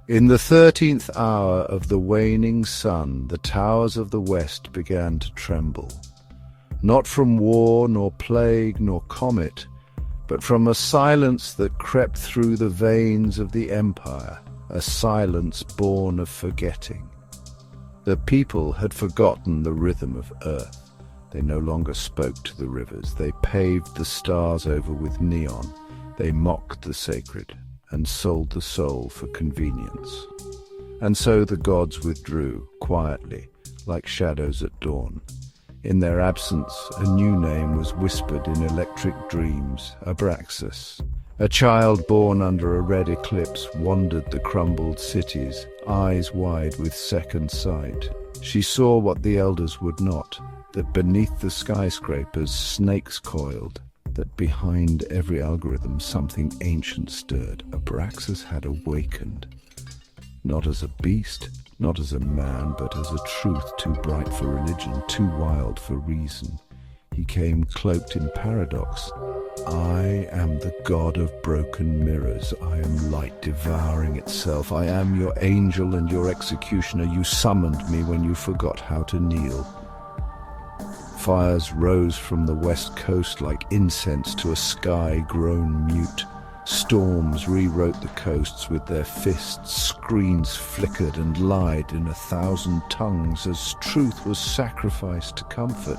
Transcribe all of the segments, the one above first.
In the 13th hour of the waning sun, the towers of the west began to tremble, not from war, nor plague, nor comet, but from a silence that crept through the veins of the empire, a silence born of forgetting. The people had forgotten the rhythm of earth. They no longer spoke to the rivers. They paved the stars over with neon. They mocked the sacred and sold the soul for convenience. And so the gods withdrew, quietly, like shadows at dawn. In their absence, a new name was whispered in electric dreams, Abraxas. A child born under a red eclipse wandered the crumbled cities, eyes wide with second sight. She saw what the elders would not, that beneath the skyscrapers snakes coiled, that behind every algorithm something ancient stirred. Abraxas had awakened, not as a beast, not as a man, but as a truth too bright for religion, too wild for reason. He came cloaked in paradox. I am the god of broken mirrors. I am light devouring itself. I am your angel and your executioner. You summoned me when you forgot how to kneel. Fires rose from the west coast like incense to a sky grown mute. Storms rewrote the coasts with their fists. Screens flickered and lied in 1,000 tongues as truth was sacrificed to comfort.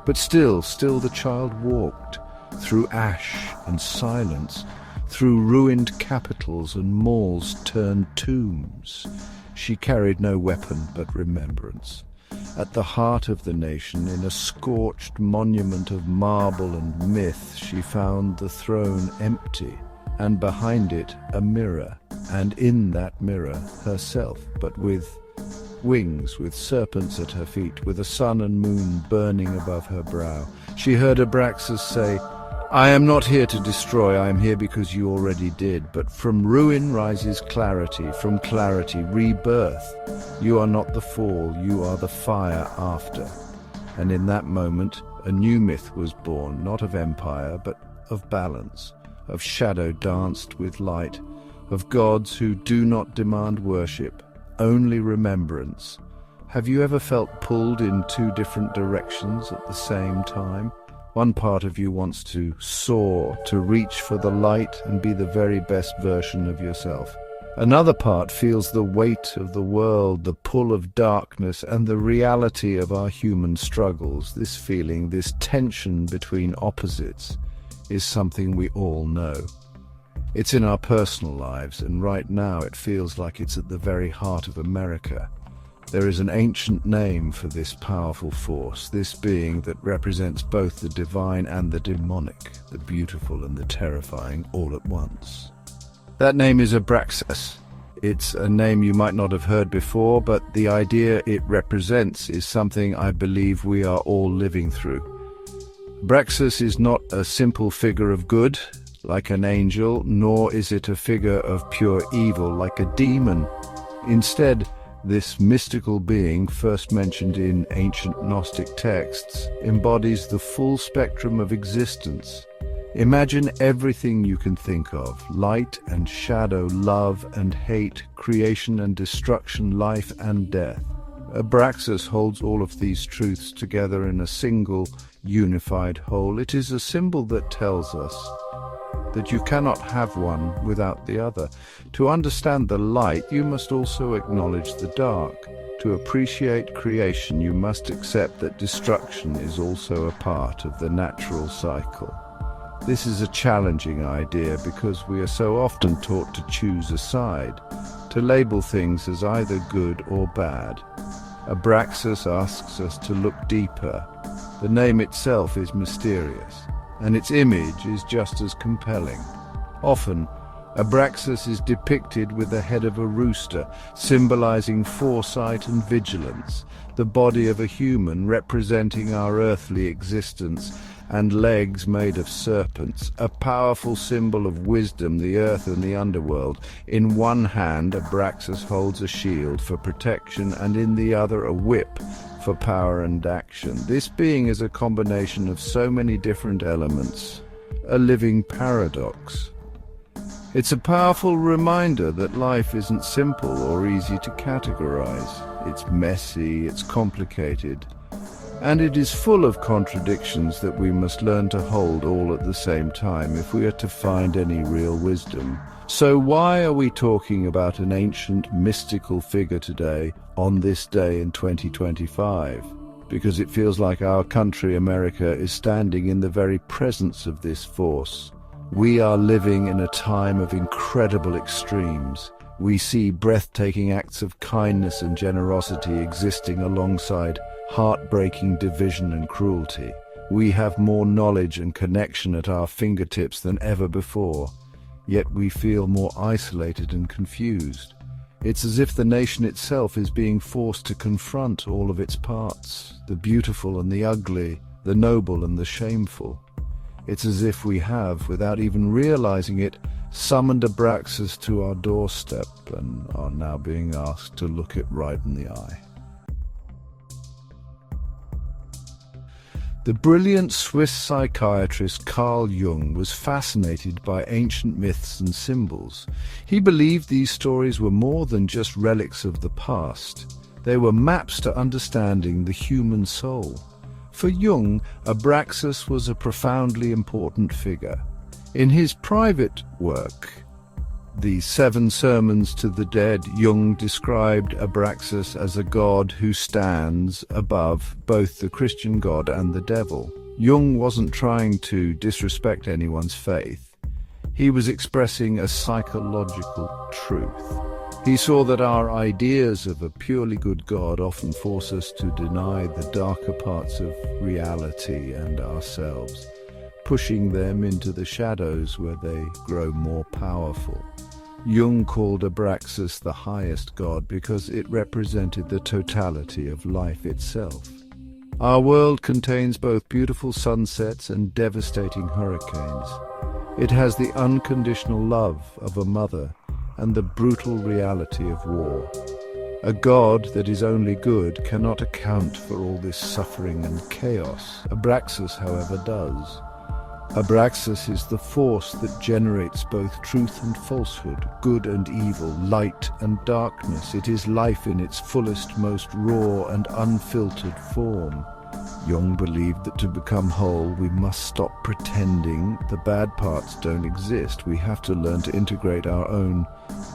But still the child walked, through ash and silence, through ruined capitals and malls turned tombs. She carried no weapon but remembrance. At the heart of the nation, in a scorched monument of marble and myth, she found the throne empty, and behind it a mirror, and in that mirror herself, but with wings, with serpents at her feet, with a sun and moon burning above her brow. She heard Abraxas say, I am not here to destroy, I am here because you already did. But from ruin rises clarity, from clarity rebirth. You are not the fall, you are the fire after. And in that moment, a new myth was born, not of empire, but of balance, of shadow danced with light, of gods who do not demand worship, only remembrance. Have you ever felt pulled in two different directions at the same time? One part of you wants to soar, to reach for the light and be the very best version of yourself. Another part feels the weight of the world, the pull of darkness, and the reality of our human struggles. This feeling, this tension between opposites, is something we all know. It's in our personal lives, and right now it feels like it's at the very heart of America. There is an ancient name for this powerful force, this being that represents both the divine and the demonic, the beautiful and the terrifying, all at once. That name is Abraxas. It's a name you might not have heard before, but the idea it represents is something I believe we are all living through. Abraxas is not a simple figure of good, like an angel, nor is it a figure of pure evil, like a demon. Instead, this mystical being, first mentioned in ancient Gnostic texts, embodies the full spectrum of existence. Imagine everything you can think of: light and shadow, love and hate, creation and destruction, life and death. Abraxas holds all of these truths together in a single, unified whole. It is a symbol that tells us that you cannot have one without the other. To understand the light, you must also acknowledge the dark. To appreciate creation, you must accept that destruction is also a part of the natural cycle. This is a challenging idea because we are so often taught to choose a side, to label things as either good or bad. Abraxas asks us to look deeper. The name itself is mysterious, and its image is just as compelling. Often, Abraxas is depicted with the head of a rooster, symbolizing foresight and vigilance, the body of a human representing our earthly existence, and legs made of serpents, a powerful symbol of wisdom, the earth and the underworld. In one hand, Abraxas holds a shield for protection, and in the other a whip for power and action. This being is a combination of so many different elements, a living paradox. It's a powerful reminder that life isn't simple or easy to categorize. It's messy, it's complicated, and it is full of contradictions that we must learn to hold all at the same time if we are to find any real wisdom. So why are we talking about an ancient mystical figure today, on this day in 2025? Because it feels like our country, America, is standing in the very presence of this force. We are living in a time of incredible extremes. We see breathtaking acts of kindness and generosity existing alongside heartbreaking division and cruelty. We have more knowledge and connection at our fingertips than ever before, yet we feel more isolated and confused. It's as if the nation itself is being forced to confront all of its parts, the beautiful and the ugly, the noble and the shameful. It's as if we have, without even realizing it, summoned Abraxas to our doorstep and are now being asked to look it right in the eye. The brilliant Swiss psychiatrist Carl Jung was fascinated by ancient myths and symbols. He believed these stories were more than just relics of the past. They were maps to understanding the human soul. For Jung, Abraxas was a profoundly important figure. In his private work, The 7 Sermons to the Dead, Jung described Abraxas as a god who stands above both the Christian God and the devil. Jung wasn't trying to disrespect anyone's faith. He was expressing a psychological truth. He saw that our ideas of a purely good God often force us to deny the darker parts of reality and ourselves, pushing them into the shadows where they grow more powerful. Jung called Abraxas the highest God because it represented the totality of life itself. Our world contains both beautiful sunsets and devastating hurricanes. It has the unconditional love of a mother and the brutal reality of war. A God that is only good cannot account for all this suffering and chaos. Abraxas, however, does. Abraxas is the force that generates both truth and falsehood, good and evil, light and darkness. It is life in its fullest, most raw and unfiltered form. Jung believed that to become whole, we must stop pretending the bad parts don't exist. We have to learn to integrate our own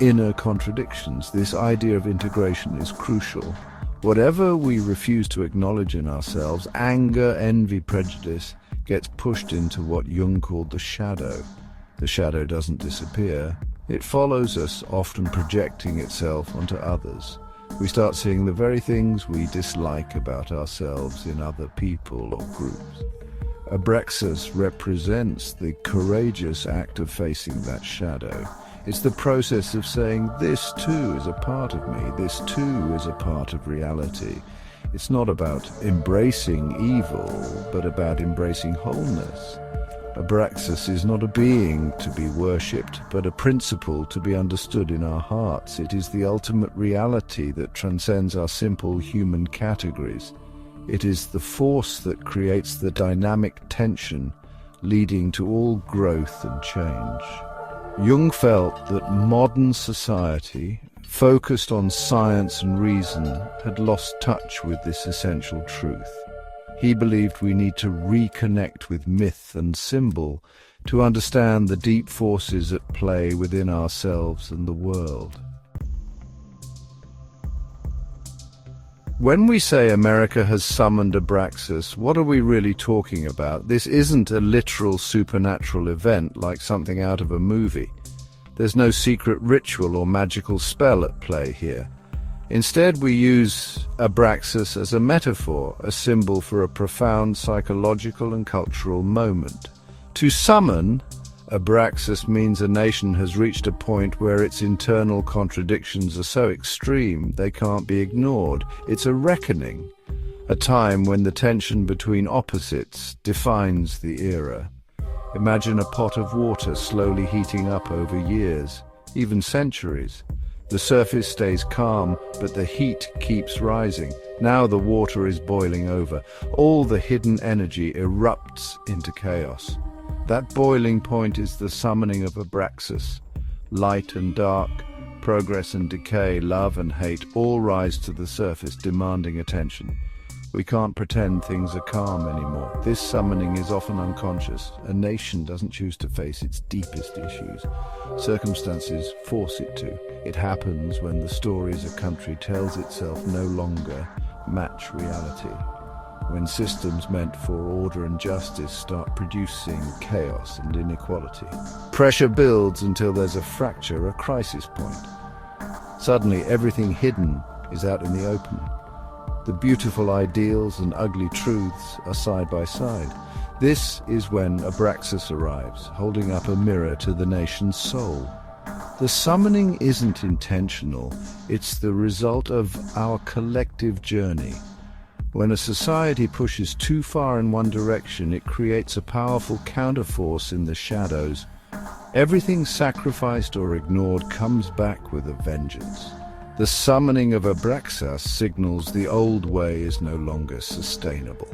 inner contradictions. This idea of integration is crucial. Whatever we refuse to acknowledge in ourselves, anger, envy, prejudice, gets pushed into what Jung called the shadow. The shadow doesn't disappear. It follows us, often projecting itself onto others. We start seeing the very things we dislike about ourselves in other people or groups. Abraxas represents the courageous act of facing that shadow. It's the process of saying, this too is a part of me, this too is a part of reality. It's not about embracing evil, but about embracing wholeness. Abraxas is not a being to be worshipped, but a principle to be understood in our hearts. It is the ultimate reality that transcends our simple human categories. It is the force that creates the dynamic tension, leading to all growth and change. Jung felt that modern society, focused on science and reason, had lost touch with this essential truth. He believed we need to reconnect with myth and symbol to understand the deep forces at play within ourselves and the world. When we say America has summoned Abraxas, what are we really talking about? This isn't a literal supernatural event like something out of a movie. There's no secret ritual or magical spell at play here. Instead, we use Abraxas as a metaphor, a symbol for a profound psychological and cultural moment. To summon, Abraxas means a nation has reached a point where its internal contradictions are so extreme they can't be ignored. It's a reckoning, a time when the tension between opposites defines the era. Imagine a pot of water slowly heating up over years, even centuries. The surface stays calm, but the heat keeps rising. Now the water is boiling over. All the hidden energy erupts into chaos. That boiling point is the summoning of Abraxas. Light and dark, progress and decay, love and hate all rise to the surface, demanding attention. We can't pretend things are calm anymore. This summoning is often unconscious. A nation doesn't choose to face its deepest issues. Circumstances force it to. It happens when the stories a country tells itself no longer match reality. When systems meant for order and justice start producing chaos and inequality. Pressure builds until there's a fracture, a crisis point. Suddenly, everything hidden is out in the open. The beautiful ideals and ugly truths are side by side. This is when Abraxas arrives, holding up a mirror to the nation's soul. The summoning isn't intentional, it's the result of our collective journey. When a society pushes too far in one direction, it creates a powerful counterforce in the shadows. Everything sacrificed or ignored comes back with a vengeance. The summoning of Abraxas signals the old way is no longer sustainable.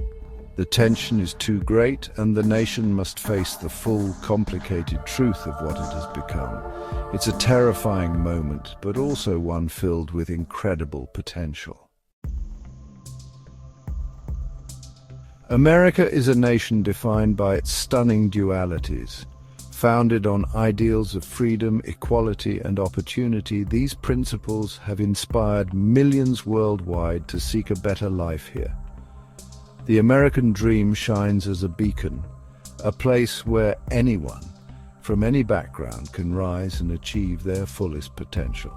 The tension is too great, and the nation must face the full, complicated truth of what it has become. It's a terrifying moment, but also one filled with incredible potential. America is a nation defined by its stunning dualities. Founded on ideals of freedom, equality, and opportunity, these principles have inspired millions worldwide to seek a better life here. The American dream shines as a beacon, a place where anyone, from any background, can rise and achieve their fullest potential.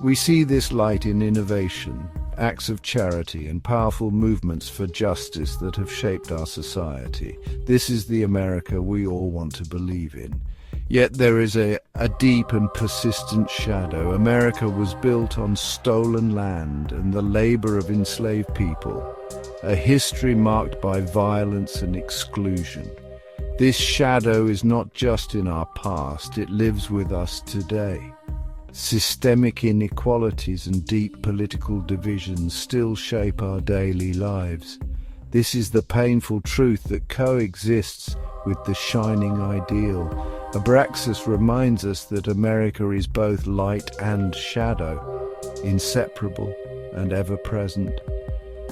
We see this light in innovation, acts of charity, and powerful movements for justice that have shaped our society. This is the America we all want to believe in. Yet there is a deep and persistent shadow. America was built on stolen land and the labor of enslaved people, a history marked by violence and exclusion. This shadow is not just in our past, it lives with us today. Systemic inequalities and deep political divisions still shape our daily lives. This is the painful truth that coexists with the shining ideal. Abraxas reminds us that America is both light and shadow, inseparable and ever-present.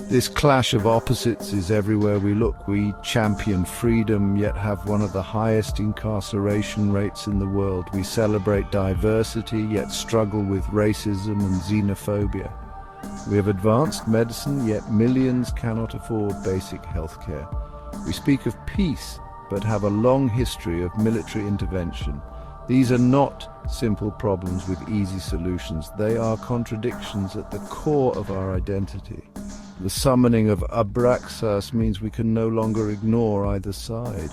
This clash of opposites is everywhere we look. We champion freedom, yet have one of the highest incarceration rates in the world. We celebrate diversity, yet struggle with racism and xenophobia. We have advanced medicine, yet millions cannot afford basic health care. We speak of peace, but have a long history of military intervention. These are not simple problems with easy solutions. They are contradictions at the core of our identity. The summoning of Abraxas means we can no longer ignore either side.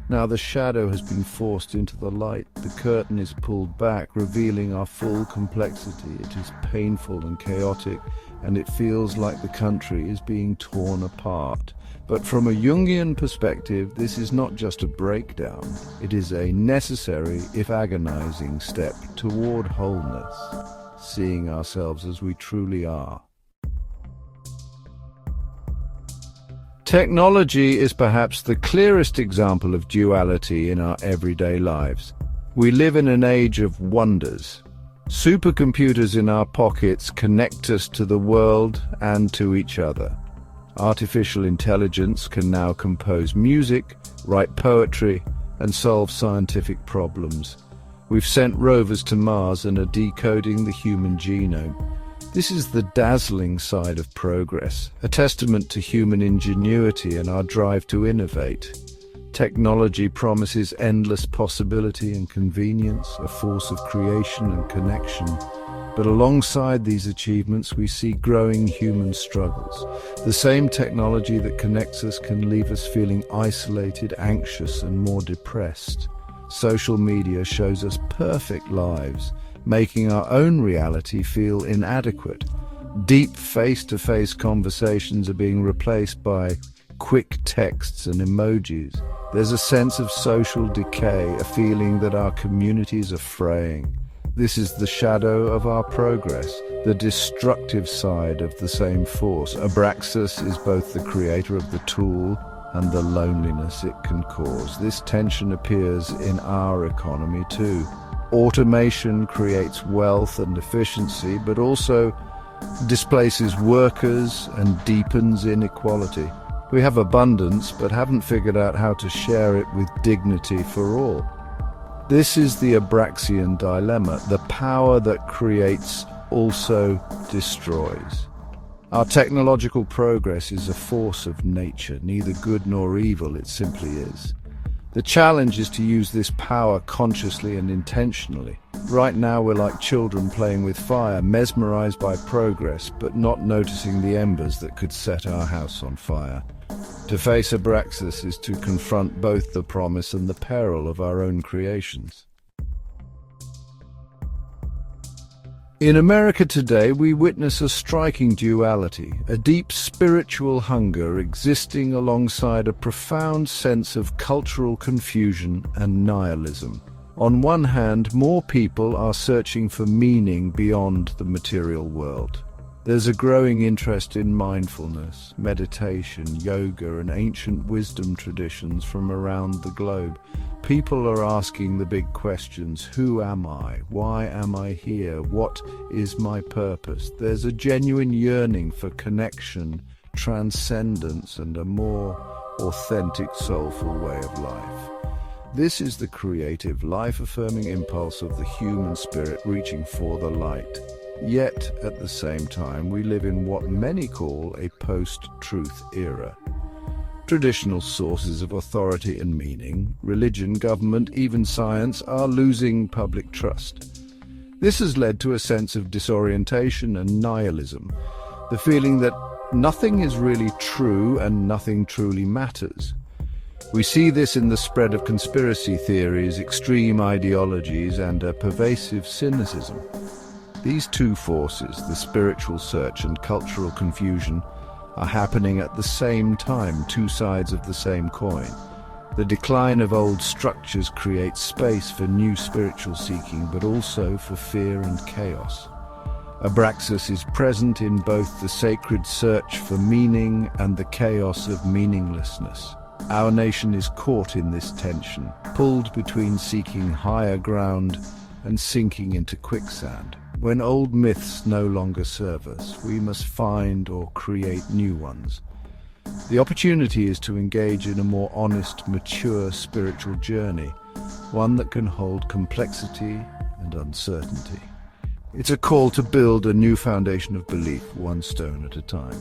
Now the shadow has been forced into the light. The curtain is pulled back, revealing our full complexity. It is painful and chaotic, and it feels like the country is being torn apart. But from a Jungian perspective, this is not just a breakdown. It is a necessary, if agonizing, step toward wholeness, seeing ourselves as we truly are. Technology is perhaps the clearest example of duality in our everyday lives. We live in an age of wonders. Supercomputers in our pockets connect us to the world and to each other. Artificial intelligence can now compose music, write poetry, and solve scientific problems. We've sent rovers to Mars and are decoding the human genome. This is the dazzling side of progress, a testament to human ingenuity and our drive to innovate. Technology promises endless possibility and convenience, a force of creation and connection. But alongside these achievements, we see growing human struggles. The same technology that connects us can leave us feeling isolated, anxious, and more depressed. Social media shows us perfect lives, making our own reality feel inadequate. Deep face-to-face conversations are being replaced by quick texts and emojis. There's a sense of social decay, a feeling that our communities are fraying. This is the shadow of our progress, the destructive side of the same force. Abraxas is both the creator of the tool and the loneliness it can cause. This tension appears in our economy too. Automation creates wealth and efficiency, but also displaces workers and deepens inequality. We have abundance, but haven't figured out how to share it with dignity for all. This is the Abraxian dilemma. The power that creates also destroys. Our technological progress is a force of nature, neither good nor evil, it simply is. The challenge is to use this power consciously and intentionally. Right now we're like children playing with fire, mesmerized by progress, but not noticing the embers that could set our house on fire. To face Abraxas is to confront both the promise and the peril of our own creations. In America today, we witness a striking duality, a deep spiritual hunger existing alongside a profound sense of cultural confusion and nihilism. On one hand, more people are searching for meaning beyond the material world. There's a growing interest in mindfulness, meditation, yoga, and ancient wisdom traditions from around the globe. People are asking the big questions: who am I? Why am I here? What is my purpose? There's a genuine yearning for connection, transcendence, and a more authentic, soulful way of life. This is the creative, life-affirming impulse of the human spirit reaching for the light. Yet, at the same time, we live in what many call a post-truth era. Traditional sources of authority and meaning, religion, government, even science, are losing public trust. This has led to a sense of disorientation and nihilism, the feeling that nothing is really true and nothing truly matters. We see this in the spread of conspiracy theories, extreme ideologies, and a pervasive cynicism. These two forces, the spiritual search and cultural confusion, are happening at the same time, two sides of the same coin. The decline of old structures creates space for new spiritual seeking, but also for fear and chaos. Abraxas is present in both the sacred search for meaning and the chaos of meaninglessness. Our nation is caught in this tension, pulled between seeking higher ground and sinking into quicksand. When old myths no longer serve us, we must find or create new ones. The opportunity is to engage in a more honest, mature spiritual journey, one that can hold complexity and uncertainty. It's a call to build a new foundation of belief, one stone at a time.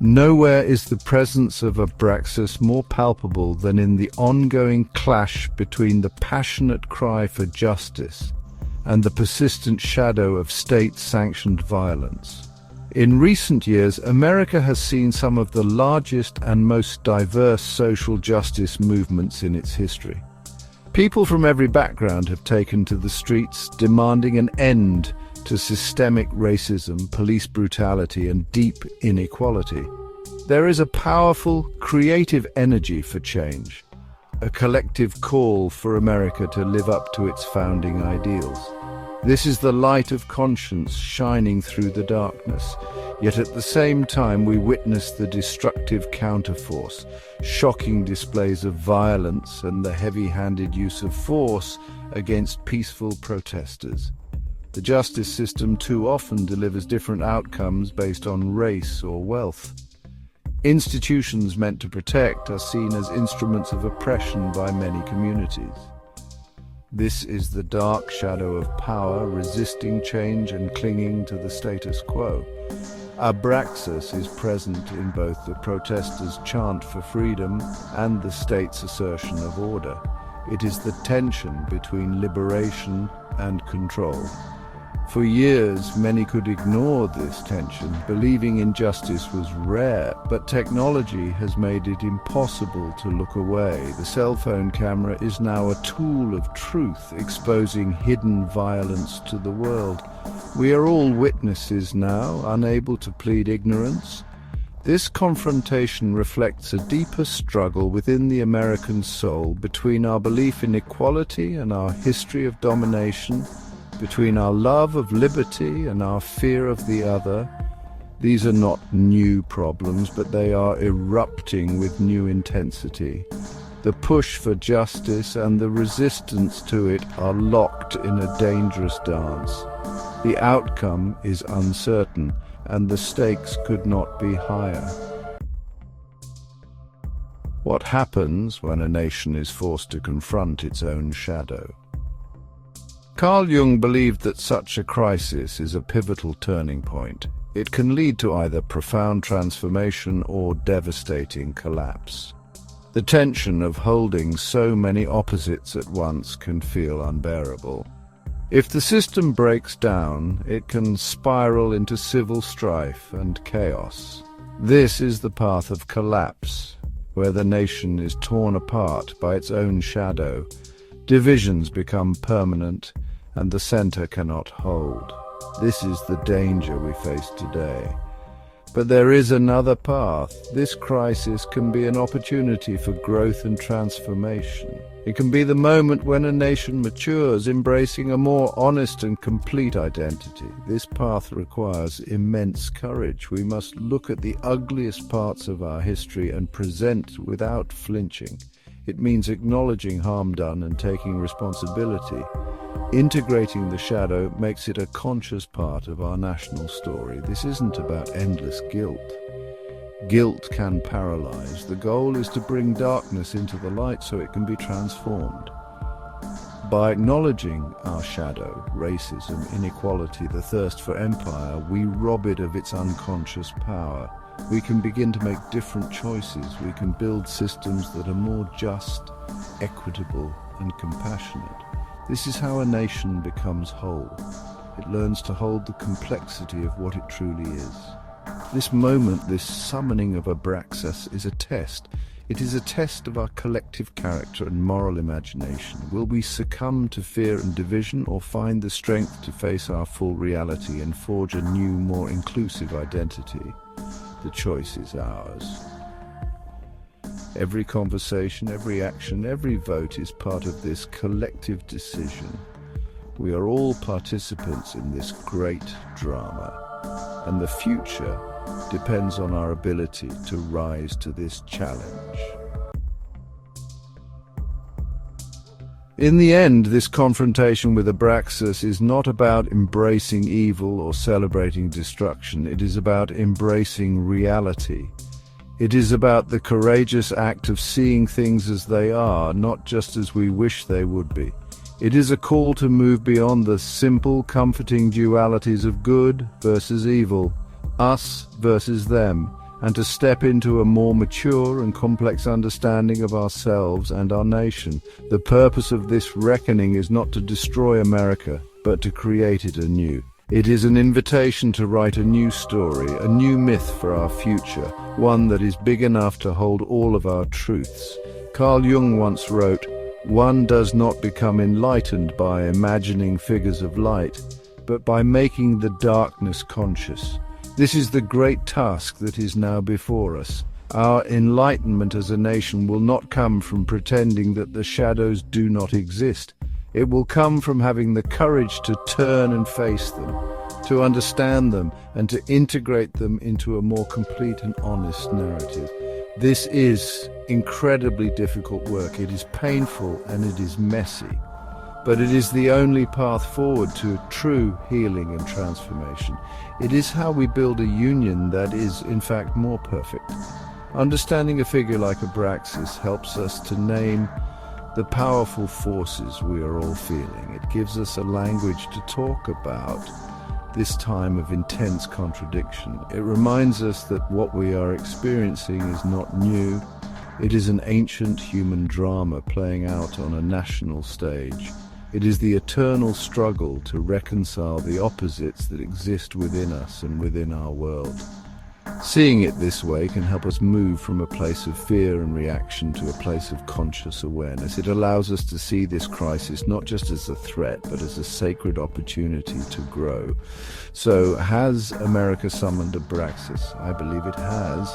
Nowhere is the presence of Abraxas more palpable than in the ongoing clash between the passionate cry for justice and the persistent shadow of state-sanctioned violence. In recent years, America has seen some of the largest and most diverse social justice movements in its history. People from every background have taken to the streets, demanding an end to systemic racism, police brutality, and deep inequality. There is a powerful, creative energy for change, a collective call for America to live up to its founding ideals. This is the light of conscience shining through the darkness, yet at the same time we witness the destructive counterforce, shocking displays of violence and the heavy-handed use of force against peaceful protesters. The justice system too often delivers different outcomes based on race or wealth. Institutions meant to protect are seen as instruments of oppression by many communities. This is the dark shadow of power, resisting change and clinging to the status quo. Abraxas is present in both the protesters' chant for freedom and the state's assertion of order. It is the tension between liberation and control. For years, many could ignore this tension, believing injustice was rare, but technology has made it impossible to look away. The cell phone camera is now a tool of truth, exposing hidden violence to the world. We are all witnesses now, unable to plead ignorance. This confrontation reflects a deeper struggle within the American soul between our belief in equality and our history of domination, between our love of liberty and our fear of the other. These are not new problems, but they are erupting with new intensity. The push for justice and the resistance to it are locked in a dangerous dance. The outcome is uncertain, and the stakes could not be higher. What happens when a nation is forced to confront its own shadow? Carl Jung believed that such a crisis is a pivotal turning point. It can lead to either profound transformation or devastating collapse. The tension of holding so many opposites at once can feel unbearable. If the system breaks down, it can spiral into civil strife and chaos. This is the path of collapse, where the nation is torn apart by its own shadow. Divisions become permanent, and the center cannot hold. This is the danger we face today. But there is another path. This crisis can be an opportunity for growth and transformation. It can be the moment when a nation matures, embracing a more honest and complete identity. This path requires immense courage. We must look at the ugliest parts of our history and present without flinching. It means acknowledging harm done and taking responsibility. Integrating the shadow makes it a conscious part of our national story. This isn't about endless guilt. Guilt can paralyze. The goal is to bring darkness into the light so it can be transformed. By acknowledging our shadow, racism, inequality, the thirst for empire, we rob it of its unconscious power. We can begin to make different choices. We can build systems that are more just, equitable, and compassionate. This is how a nation becomes whole. It learns to hold the complexity of what it truly is. This moment, this summoning of Abraxas, is a test. It is a test of our collective character and moral imagination. Will we succumb to fear and division, or find the strength to face our full reality and forge a new, more inclusive identity? The choice is ours. Every conversation, every action, every vote is part of this collective decision. We are all participants in this great drama, and the future depends on our ability to rise to this challenge. In the end, this confrontation with Abraxas is not about embracing evil or celebrating destruction. It is about embracing reality. It is about the courageous act of seeing things as they are, not just as we wish they would be. It is a call to move beyond the simple, comforting dualities of good versus evil, us versus them, and to step into a more mature and complex understanding of ourselves and our nation. The purpose of this reckoning is not to destroy America, but to create it anew. It is an invitation to write a new story, a new myth for our future, one that is big enough to hold all of our truths. Carl Jung once wrote, "One does not become enlightened by imagining figures of light, but by making the darkness conscious." This is the great task that is now before us. Our enlightenment as a nation will not come from pretending that the shadows do not exist. It will come from having the courage to turn and face them, to understand them, and to integrate them into a more complete and honest narrative. This is incredibly difficult work. It is painful and it is messy, but it is the only path forward to true healing and transformation. It is how we build a union that is, in fact, more perfect. Understanding a figure like Abraxas helps us to name the powerful forces we are all feeling. It gives us a language to talk about this time of intense contradiction. It reminds us that what we are experiencing is not new. It is an ancient human drama playing out on a national stage. It is the eternal struggle to reconcile the opposites that exist within us and within our world. Seeing it this way can help us move from a place of fear and reaction to a place of conscious awareness. It allows us to see this crisis not just as a threat, but as a sacred opportunity to grow. So, has America summoned Abraxas? I believe it has.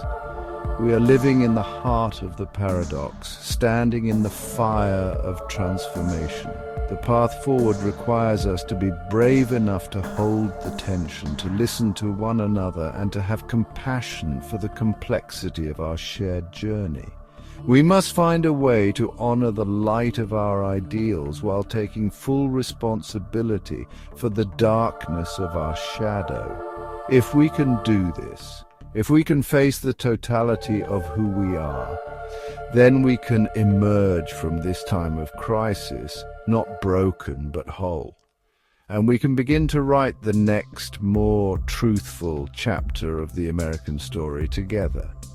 We are living in the heart of the paradox, standing in the fire of transformation. The path forward requires us to be brave enough to hold the tension, to listen to one another, and to have compassion for the complexity of our shared journey. We must find a way to honor the light of our ideals while taking full responsibility for the darkness of our shadow. If we can do this, if we can face the totality of who we are, then we can emerge from this time of crisis, not broken but whole. And we can begin to write the next, more truthful chapter of the American story together.